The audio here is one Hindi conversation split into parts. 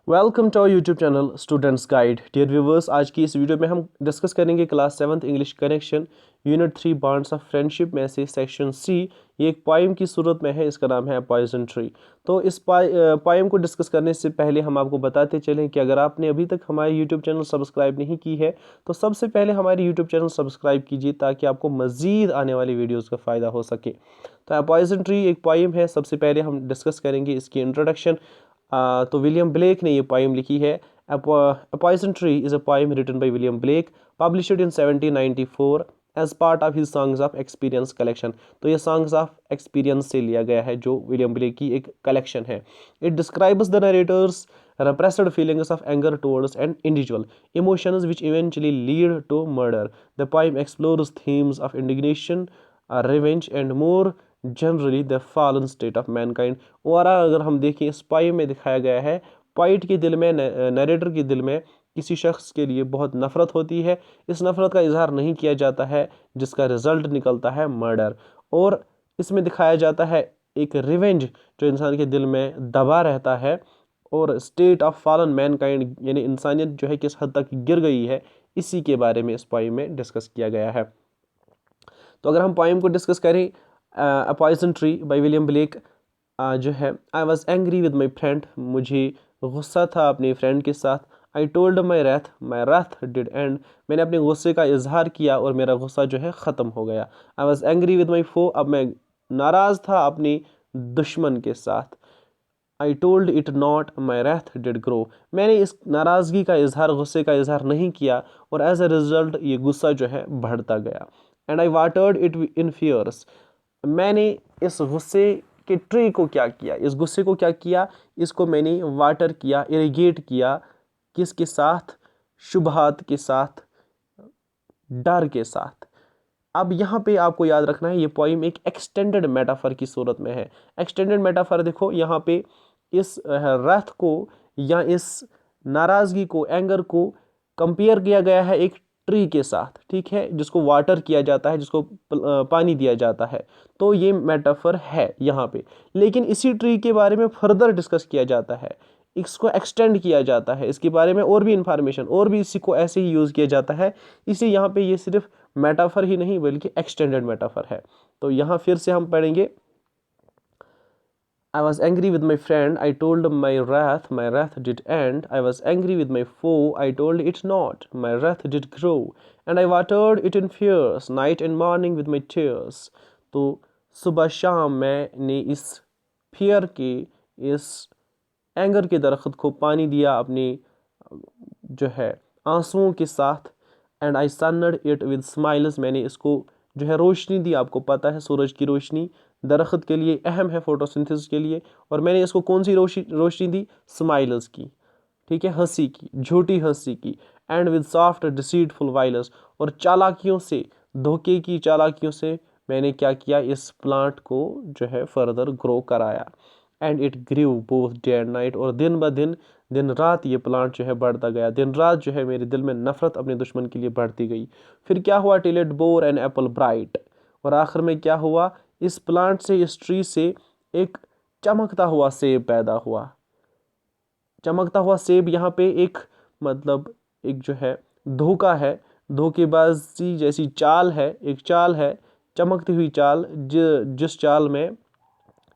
Welcome to our YouTube channel students guide. Dear viewers, आज की इस वीडियो में हम डिस्कस करेंगे class 7th English connection unit 3 bonds of friendship में से सेक्शन सी। ये एक पोइम की सूरत में है, इसका नाम है पॉइजन ट्री। तो इस पोइम को डिस्कस करने से पहले हम आपको बताते चलें कि अगर आपने अभी तक हमारे यूट्यूब चैनल सब्सक्राइब नहीं की है तो सबसे पहले हमारे यूट्यूब चैनल सब्सक्राइब कीजिए ताकि आपको मज़ीद आने वाली वीडियोज़ का फ़ायदा हो सके। तो पॉइजन ट्री एक पोइम है। सबसे पहले हम डिस्कस करेंगे इसकी इंट्रोडक्शन। तो विलियम ब्लेक ने ये पोइम लिखी है। A Poison Tree is a poem written by William Blake, published in 1794 as part of his Songs of Experience collection। तो ये Songs of Experience से लिया गया है, जो विलियम ब्लेक की एक कलेक्शन है। It describes the narrator's repressed feelings of anger towards an individual, emotions which eventually lead to murder। The poem explores themes of indignation, revenge, and more generally the fallen state of Mankind. और अगर हम देखें, इस पोइम में दिखाया गया है पोइट के दिल में, नरेटर के दिल में किसी शख्स के लिए बहुत नफ़रत होती है। इस नफ़रत का इजहार नहीं किया जाता है, जिसका रिजल्ट निकलता है मर्डर। और इसमें दिखाया जाता है एक रिवेंज जो इंसान के दिल में दबा रहता है, और स्टेट ऑफ फॉलन मैनकाइंड यानी इंसानियत जो है किस हद तक गिर गई है, इसी के बारे में इस पोइम में डिस्कस किया गया है। तो अगर हम पोइम को डिस्कस करें, a poison tree by William Blake, जो है, I was angry with my friend, मुझे गुस्सा था अपने फ्रेंड के साथ। I told my wrath did end, मैंने अपने गुस्से का इजहार किया और मेरा गुस्सा जो है ख़त्म हो गया। I was angry with my foe, अब मैं नाराज़ था अपने दुश्मन के साथ। I told it not my wrath did grow, मैंने इस नाराज़गी का इजहार, गुस्से का इजहार नहीं किया, और एज अ रिज़ल्ट ये गुस्सा जो है बढ़ता गया। And I watered it in fears, मैंने इस गुस्से के ट्री को क्या किया, इस गुस्से को क्या किया, इसको मैंने वाटर किया, इरिगेट किया, किसके साथ, शुबहात के साथ, डर के साथ। अब यहाँ पे आपको याद रखना है, ये पोइम एक एक्सटेंडेड मेटाफर की सूरत में है। एक्सटेंडेड मेटाफर देखो, यहाँ पे इस रथ को या इस नाराज़गी को, एंगर को कंपेयर किया गया है एक ट्री के साथ, ठीक है, जिसको वाटर किया जाता है, जिसको पानी दिया जाता है। तो ये मेटाफर है यहाँ पे, लेकिन इसी ट्री के बारे में फर्दर डिस्कस किया जाता है, इसको एक्सटेंड किया जाता है, इसके बारे में और भी इंफॉर्मेशन, और भी इसी को ऐसे ही यूज़ किया जाता है। इसी यहाँ पे ये सिर्फ मेटाफर ही नहीं बल्कि एक्सटेंडेड मेटाफर है। तो यहाँ फिर से हम पढ़ेंगे, I was angry with my friend, I told my wrath did end. I was angry with my foe, I told it not, my wrath did grow. And I watered it in fears, night and morning with my tears। तो सुबह शाम मैंने इस फियर के, इस एंगर के दरख्त को पानी दिया अपनी जो है आंसुओं के साथ। And I sunned it with smiles, मैंने इसको जो है रोशनी दी। आपको पता है सूरज की रोशनी दरख्त के लिए अहम है, फोटोसिंथेसिस के लिए। और मैंने इसको कौन सी रोशनी दी, स्माइल्स की, ठीक है, हंसी की, झूठी हंसी की। एंड विद सॉफ्ट डिसीटफुल वायलस, और चालाकियों से, धोखे की चालाकियों से मैंने क्या किया, इस प्लांट को जो है फर्दर ग्रो कराया। And it grew both day and night, और दिन ब दिन, दिन रात ये प्लांट जो है बढ़ता गया, दिन रात जो है मेरे दिल में नफरत अपने दुश्मन के लिए बढ़ती गई। फिर क्या हुआ, till it bore an apple bright, और आखिर में क्या हुआ, इस प्लांट से, इस ट्री से एक चमकता हुआ सेब पैदा हुआ। चमकता हुआ सेब यहाँ पे एक, मतलब एक जो है धोखा है, धोखेबाजी जैसी चाल है, एक चाल है, चमकती हुई चाल, जिस चाल में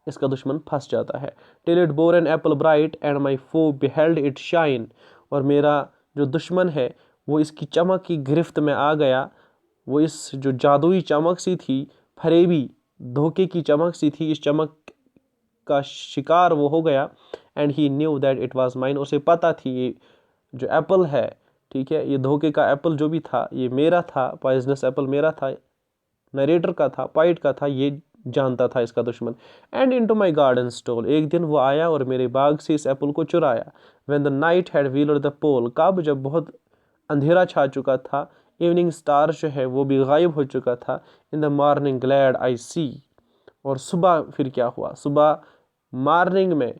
इसका दुश्मन फंस जाता है। Till it bore an apple bright and my foe beheld it shine, और मेरा जो दुश्मन है वो इसकी चमक की गिरफ्त में आ गया। वो इस जो जादुई चमक सी थी, फरेबी धोखे की चमक सी थी, इस चमक का शिकार वो हो गया। And he knew that it was mine, उसे पता थी ये जो एप्पल है, ठीक है, ये धोखे का एप्पल जो भी था ये मेरा था, पॉइजनस एप्पल मेरा था, नरेटर का था, पाइट का था, ये जानता था इसका दुश्मन। And into my garden stole, एक दिन वो आया और मेरे बाग से इस एप्पल को चुराया। When the night had wheeled the pole, कब, जब बहुत अंधेरा छा चुका था, इवनिंग स्टार जो है वो भी गायब हो चुका था। In the morning glad I see, और सुबह फिर क्या हुआ, सुबह मॉर्निंग में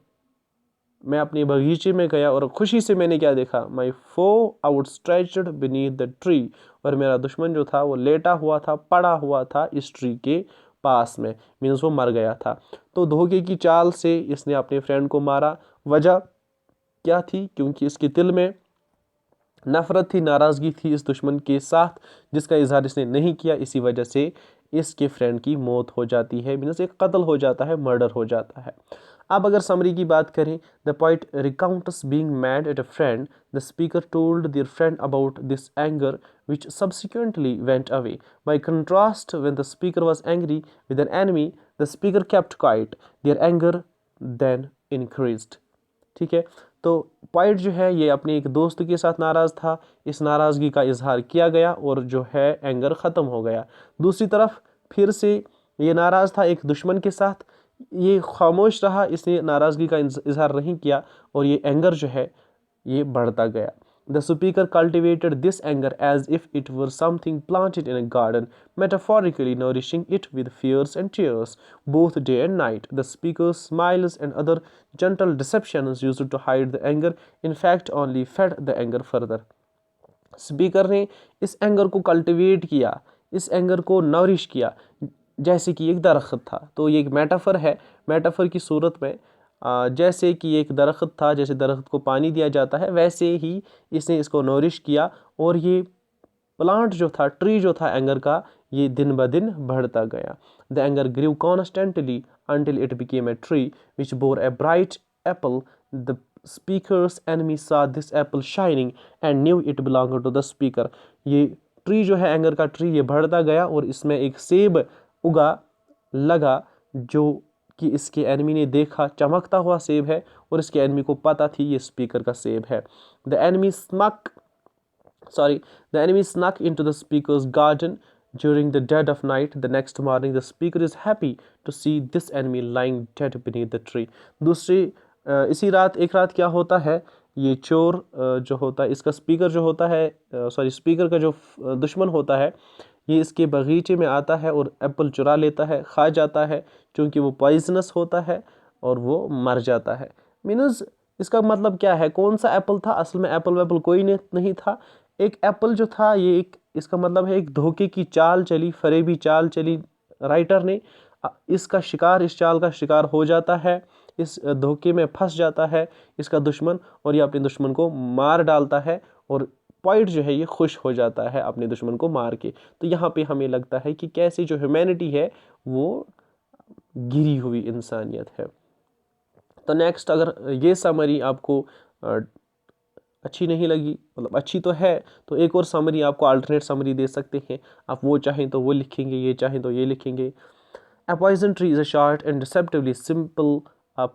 मैं अपने बगीचे में गया और खुशी से मैंने क्या देखा, माई फो आउटस्ट्रेच्ड बीनीथ द ट्री, और मेरा दुश्मन जो था वो लेटा हुआ था, पड़ा हुआ था इस ट्री के पास में, मीन्स वो मर गया था। तो धोखे की चाल से इसने अपने फ्रेंड को मारा। वजह क्या थी, क्योंकि इसके दिल में नफरत थी, नाराज़गी थी इस दुश्मन के साथ जिसका इजहार इसने नहीं किया। इसी वजह से इसके फ्रेंड की मौत हो जाती है, मीन्स एक कत्ल हो जाता है, मर्डर हो जाता है। अब अगर समरी की बात करें, the poet recounts being mad at a friend, the speaker told there friend about this anger which subsequently went away. By contrast, when the speaker was angry with an enemy, the speaker kept quiet. Their anger then increased. ठीक है, तो पॉइंट जो है ये अपने एक दोस्त के साथ नाराज़ था, इस नाराज़गी का इजहार किया गया और जो है एंगर ख़त्म हो गया। दूसरी तरफ फिर से ये नाराज़ था एक दुश्मन के साथ, ये खामोश रहा, इसने नाराज़गी का इजहार नहीं किया और ये एंगर जो है ये बढ़ता गया। The speaker cultivated this anger as if it were something planted in a garden, metaphorically nourishing it with fears and tears, both day and night. The speaker's smiles and other gentle deceptions used to hide the anger, in fact, only fed the anger further. Speaker ने इस एंगर को कल्टिवेट किया, इस एंगर को नरिश किया जैसे कि एक दरख्त था। तो ये एक मेटाफर है, मेटाफर की सूरत में जैसे कि एक दरख्त था, जैसे दरख्त को पानी दिया जाता है, वैसे ही इसने इसको नरिश किया और ये प्लांट जो था, ट्री जो था एंगर का, ये दिन ब दिन बढ़ता गया। The anger grew constantly until it became a tree which bore a bright apple. The speaker's enemy saw this apple shining and knew it belonged to the speaker. ये ट्री जो है एंगर का ट्री, ये बढ़ता गया और इसमें एक सेब उगा लगा जो कि इसके एनिमी ने देखा, चमकता हुआ सेब है और इसके एनिमी को पता थी ये स्पीकर का सेब है। The enemy snuck into the speaker's garden during the dead of night. The next morning, the speaker is happy to see this enemy lying dead beneath the tree. दूसरी इसी रात, एक रात क्या होता है, ये चोर जो होता है, इसका स्पीकर जो होता है, स्पीकर का जो दुश्मन होता है, ये इसके बगीचे में आता है और एप्पल चुरा लेता है, खा जाता है, क्योंकि वो पॉइजनस होता है और वो मर जाता है। मीन्स इसका मतलब क्या है, कौन सा एप्पल था, असल में एप्पल वेप्पल कोई नहीं था, एक एप्पल जो था ये एक, इसका मतलब है एक धोखे की चाल चली, फरेबी चाल चली राइटर ने, इसका शिकार, इस चाल का शिकार हो जाता है, इस धोखे में फंस जाता है इसका दुश्मन और ये अपने दुश्मन को मार डालता है और पॉइंट जो है ये खुश हो जाता है अपने दुश्मन को मार के। तो यहाँ पे हमें लगता है कि कैसे जो ह्यूमैनिटी है वो गिरी हुई इंसानियत है। तो नेक्स्ट, अगर ये समरी आपको अच्छी नहीं लगी, मतलब अच्छी तो है, तो एक और समरी आपको अल्टरनेट समरी दे सकते हैं, आप वो चाहें तो वो लिखेंगे, ये चाहें तो ये लिखेंगे। A poison tree is a short and deceptively simple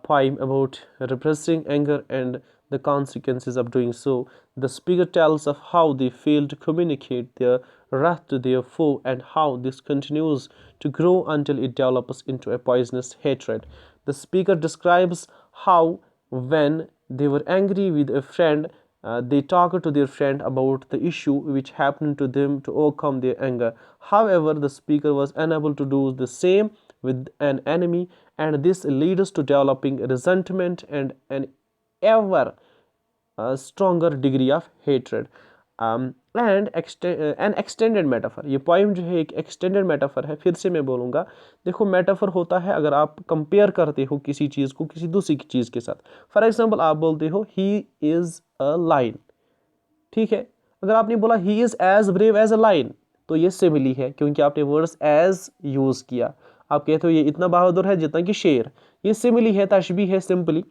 poem about repressing anger and the consequences of doing so. The speaker tells of how they fail to communicate their wrath to their foe and how this continues to grow until it develops into a poisonous hatred. The speaker describes how, when they were angry with a friend, they talked to their friend about the issue which happened to them to overcome their anger. However, the speaker was unable to do the same with an enemy, and this leads to developing resentment and an ever stronger degree of hatred. And N extended metaphor, ये पॉइम जो है एक एक्सटेंडेड मेटाफर है। फिर से मैं बोलूँगा, देखो मेटाफर होता है अगर आप कंपेयर करते हो किसी चीज़ को किसी दूसरी चीज़ के साथ। फॉर एग्जांपल आप बोलते हो ही इज़ अ लाइन, ठीक है, अगर आपने बोला he is as brave as a lion, तो ये सिमिली है क्योंकि आपने वर्ड्स एज यूज़ किया। आप कहते हो ये इतना बहादुर है जितना कि शेर, ये सिमिली है, तशबीह है, सिंपली।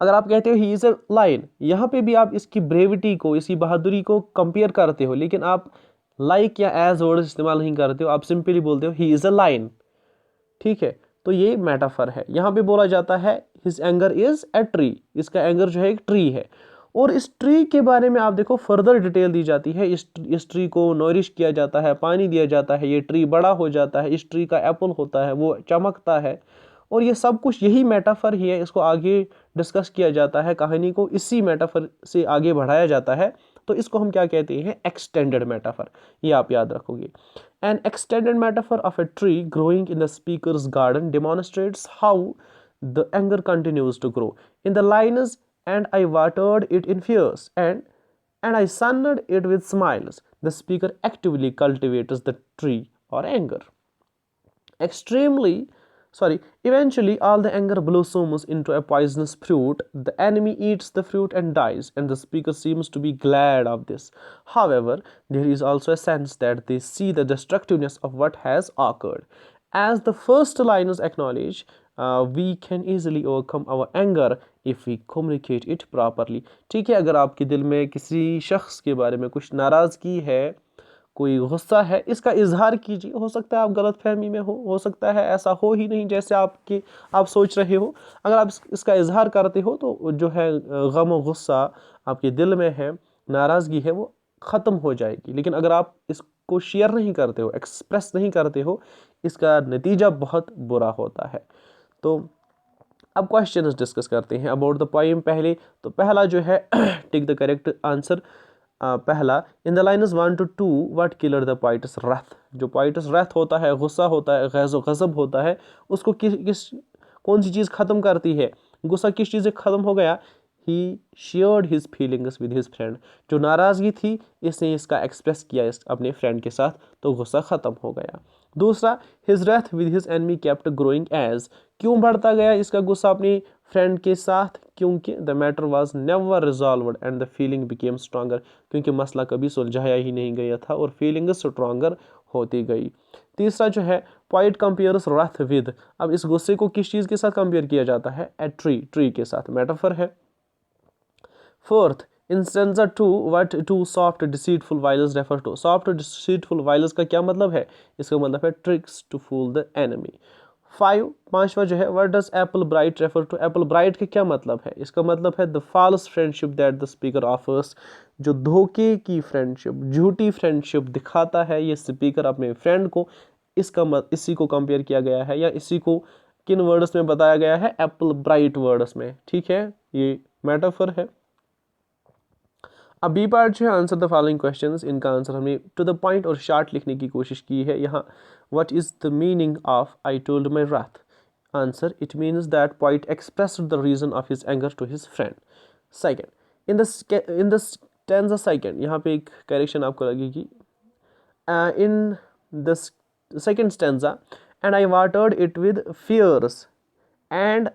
अगर आप कहते हो ही इज़ अ लाइन, यहाँ पे भी आप इसकी ब्रेविटी को, इसकी बहादुरी को कंपेयर करते हो, लेकिन आप लाइक या एज वर्ड इस्तेमाल नहीं करते हो, आप सिंपली बोलते हो ही इज़ अ लाइन, ठीक है। तो ये मेटाफर है। यहाँ पे बोला जाता है his anger is a tree, इसका एंगर जो है एक ट्री है और इस ट्री के बारे में आप देखो फर्दर डिटेल दी जाती है। इस ट्री को नॉरिश किया जाता है, पानी दिया जाता है, ये ट्री बड़ा हो जाता है, इस ट्री का एप्पल होता है, वो चमकता है और ये सब कुछ यही मेटाफर ही है। इसको आगे डिस्कस किया जाता है, कहानी को इसी मेटाफर से आगे बढ़ाया जाता है। तो इसको हम क्या कहते हैं, एक्सटेंडेड मेटाफर, ये आप याद रखोगे। An extended metaphor of a tree growing in the speaker's garden demonstrates how the anger continues to grow. In the lines, and I watered it in fears, and I sunned it with smiles, the speaker actively cultivates the tree or anger. Extremely Sorry, eventually all the anger blossoms into a poisonous fruit. The enemy eats the fruit and dies, and the speaker seems to be glad of this. However, there is also a sense that they see the destructiveness of what has occurred. As the first line is acknowledged, we can easily overcome our anger if we communicate it properly. ठीक है, अगर आपके दिल में किसी शख्स के बारे में कुछ नाराज़गी है, कोई गुस्सा है, इसका इजहार कीजिए। हो सकता है आप गलतफहमी में हो सकता है ऐसा हो ही नहीं जैसे आप सोच रहे हो। अगर आप इसका इजहार करते हो तो जो है गम और गुस्सा आपके दिल में है, नाराज़गी है, वो ख़त्म हो जाएगी। लेकिन अगर आप इसको शेयर नहीं करते हो, एक्सप्रेस नहीं करते हो, इसका नतीजा बहुत बुरा होता है। तो अब क्वेश्चन डिस्कस करते हैं अबाउट द पोएम। पहले तो पहला जो है टिक द करेक्ट आंसर। पहला, in the lines 1 to 2 what killer the poet's wrath. जो पोएट्स रथ होता है, गुस्सा होता है, गज़ब होता है, उसको कौन सी चीज़ ख़त्म करती है? गुस्सा किस चीज़ से ख़त्म हो गया? He shared his feelings with his friend. जो नाराज़गी थी, इसने इसका एक्सप्रेस किया अपने फ्रेंड के साथ, तो गुस्सा ख़त्म हो गया। दूसरा, his wrath with his enemy kept growing as. क्यों बढ़ता गया इसका गुस्सा अपनी फ्रेंड के साथ? क्योंकि the matter was never resolved and the feeling became stronger. क्योंकि मसला कभी सुलझाया ही नहीं गया था और फीलिंग स्ट्रॉन्गर होती गई। तीसरा जो है, पॉइंट कंपेयर्स रथ विद। अब इस गुस्से को किस चीज़ के साथ कंपेयर किया जाता है? ए ट्री के साथ, मेटाफर है। Fourth, in stanza 2 what do soft deceitful violence refer to. Soft deceitful violence का क्या मतलब है? इसका मतलब है tricks to fool the enemy. पांचवा जो है, what does apple bright refer to. Apple bright का क्या मतलब है? इसका मतलब है the false friendship that the speaker offers. जो धोखे की फ्रेंडशिप, झूठी फ्रेंडशिप दिखाता है ये स्पीकर अपने फ्रेंड को, इसी को कंपेयर किया गया है, या इसी को किन वर्ड्स में बताया गया है? एप्पल ब्राइट वर्ड्स में। ठीक है, ये मेटाफर है। अब बी पार्ट जो है, आंसर द फॉलोइंग क्वेश्चंस। इनका आंसर हमने टू द पॉइंट और शार्ट लिखने की कोशिश की है। यहाँ, what is the meaning of I told my wrath? Answer, it means that poet expressed the reason of his anger to his friend. Second, in the stanza second, यहाँ पे एक करेक्शन आपको लगेगी। In the second stanza, and I watered it with fears and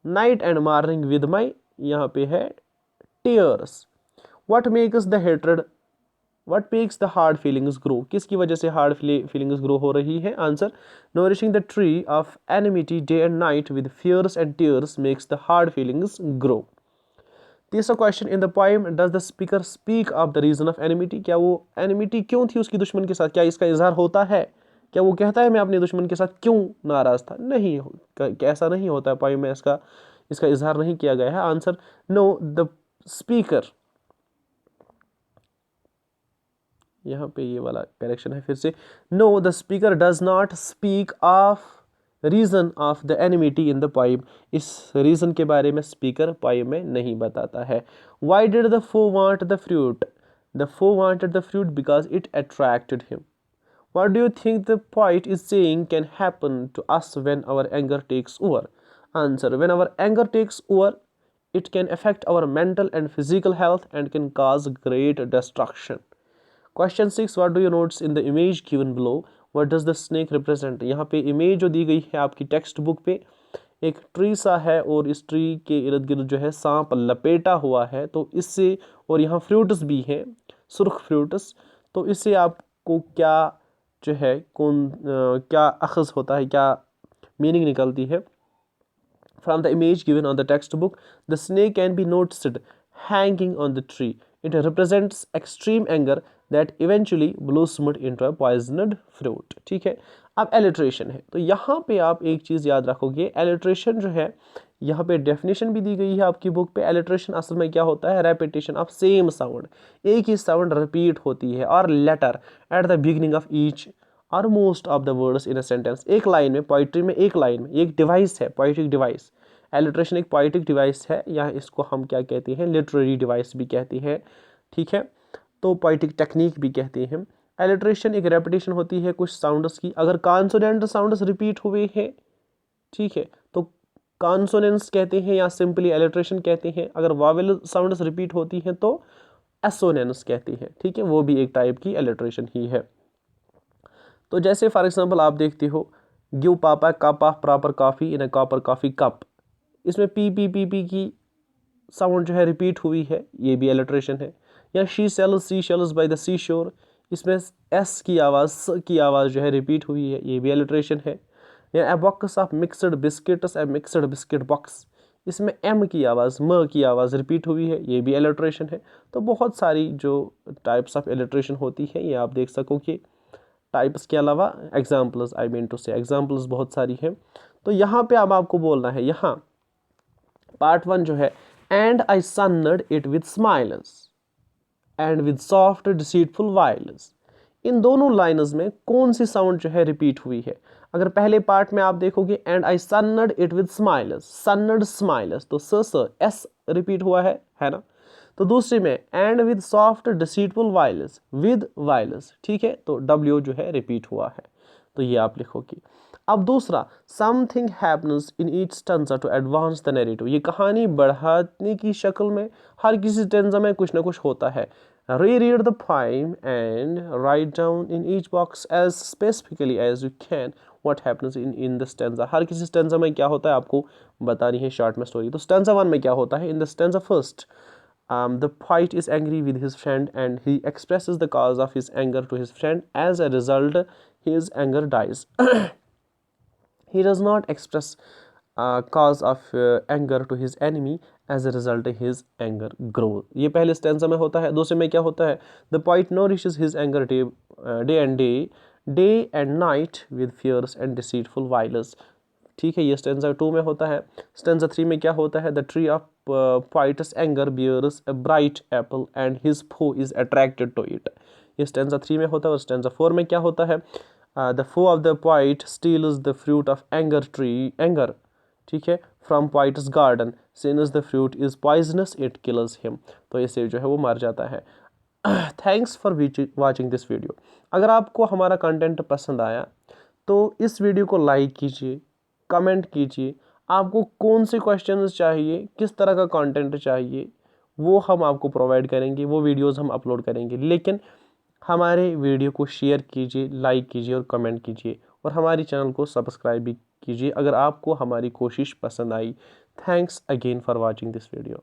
night and morning with my, यहाँ पे है tears. What makes the hatred, what makes the hard feelings grow? किसकी वजह से hard feelings grow हो रही है? Answer, nourishing the tree of enmity day and night with fears and tears makes the hard feelings grow. तीसरा question, in the poem does the speaker speak of the reason of enmity. क्या वो एनिमिटी क्यों थी उसकी दुश्मन के साथ? क्या इसका इजहार होता है? क्या वो कहता है मैं अपने दुश्मन के साथ क्यों नाराज था? नहीं, ऐसा नहीं होता है पोएम में, इसका इजहार नहीं किया गया है। आंसर, नो द स्पीकर, यहाँ पे ये वाला करेक्शन है फिर से। No the speaker does not speak of reason of the enmity in the poem. इस रीजन के बारे में स्पीकर पोएम में नहीं बताता है। Why did the foe want the fruit? The foe wanted the fruit because it attracted him. What do you think the poet is saying can happen to us when our anger takes over? Answer, when our anger takes over, it can affect our mental and physical health and can cause great destruction. Question 6, what do you notice in the image given below? What does the snake represent? यहाँ पे इमेज जो दी गई है आपकी टेक्स्ट बुक पे, एक ट्री सा है और इस ट्री के इर्द गिर्द जो है सांप लपेटा हुआ है। तो इससे, और यहाँ फ्रूट्स भी हैं, सुर्ख फ्रूट्स, तो इससे आपको क्या जो है क्या अखज़ होता है, क्या मीनिंग निकलती है? From the image given on the textbook, the snake can be noticed hanging on the tree. It represents extreme anger that eventually blossomed into a poisoned fruit. ठीक है, अब एलिट्रेशन है, तो यहाँ पे आप एक चीज़ याद रखोगे, एलिट्रेशन जो है, यहाँ पे डेफिनेशन भी दी गई है आपकी बुक पे। एलिट्रेशन असल में क्या होता है? रेपिटेशन ऑफ सेम साउंड, एक ही साउंड रिपीट होती है, और letter at the beginning of each और most of the words in a sentence. एक लाइन में, पोइट्री में एक लाइन में, एक डिवाइस है, पोइट्रिक डिवाइस। एलिट्रेशन एक पोइट्रिक डिवाइस है, या इसको हम क्या कहते हैं? लिटरेरी डिवाइस भी कहते हैं। ठीक है, तो पोइट्रिक टेक्निक भी कहते हैं। एलिट्रेशन एक रेपिटेशन होती है कुछ साउंड्स की। अगर कॉन्सोनेंट साउंड्स रिपीट हुए हैं, ठीक है, तो कॉन्सोनेंट्स कहते हैं, या सिंपली एलिट्रेशन कहते हैं। अगर वावेल साउंड्स रिपीट होती हैं तो एसोनेंस कहते हैं। ठीक है, वो भी एक टाइप की एलिट्रेशन ही है। तो जैसे फॉर एग्जांपल आप देखते हो, गिव पापा cup of proper coffee in a copper coffee cup, इसमें पी की साउंड जो है रिपीट हुई है, ये भी एलिट्रेशन है। या शी सेल्स बाय द सी शोर, इसमें एस की आवाज़, स की आवाज़ जो है रिपीट हुई है, ये भी एलिट्रेशन है। या a box of mixed biscuits, A mixed biscuit box, इसमें एम की आवाज़, म की आवाज़ रिपीट हुई है, ये भी एलिट्रेशन है। तो बहुत सारी जो टाइप्स ऑफ एलिट्रेशन होती है ये आप देख सको कि टाइप्स के अलावा एग्जाम्पल्स, आई मीन टू से एग्जाम्पल्स बहुत सारी हैं। तो यहाँ पे अब आपको बोलना है, यहाँ पार्ट 1 जो है, and I sunned it with smiles and with soft deceitful wiles, इन दोनों लाइन्स में कौन सी साउंड जो है रिपीट हुई है? अगर पहले पार्ट में आप देखोगे and I sunned it with smiles, sunned smiles, तो स एस रिपीट हुआ है ना। तो दूसरे में and with soft deceitful wiles, with wiles, ठीक है, तो डब्ल्यू जो है रिपीट हुआ है, तो ये आप लिखोगे। अब दूसरा, something happens in each stanza to advance the narrative, ये कहानी बढ़ाने की शक्ल में हर किसी स्टेंजा में कुछ ना कुछ होता है। Read the poem and write down in each box as specifically as you can what happens in the stanza, हर किसी स्टेंजा में क्या होता है आपको बतानी है शॉर्ट में स्टोरी। तो स्टेंजा 1 में क्या होता है? इन the stanza first, the poet is angry with his friend and he expresses the cause of his anger to his friend. As a result, his anger dies. He does not express cause of anger to his enemy. As a result, his anger grows. ये पहले स्टेंजा में होता है। दूसरे में क्या होता है? The poet nourishes his anger day and night with fears and deceitful violence. ठीक है, ये स्टेंजा 2 में होता है। स्टेंजा 3 में क्या होता है? The tree of poet's anger bears a bright apple and his foe is attracted to it. ये स्टेंजा 3 में होता है। और स्टेंजा 4 में क्या होता है? The foe of the poet steals the fruit of anger, ठीक है, from poet's garden. Since the fruit is poisonous, it kills him. तो इससे जो है वो मर जाता है। Thanks for watching this video. अगर आपको हमारा कंटेंट पसंद आया तो इस वीडियो को लाइक कीजिए, कमेंट कीजिए, आपको कौन से क्वेश्चंस चाहिए, किस तरह का कंटेंट चाहिए, वो हम आपको प्रोवाइड करेंगे, वो वीडियोस हम अपलोड करेंगे। लेकिन हमारे वीडियो को शेयर कीजिए, लाइक कीजिए और कमेंट कीजिए, और हमारे चैनल को सब्सक्राइब भी कीजिए अगर आपको हमारी कोशिश पसंद आई। Thanks again for watching this video.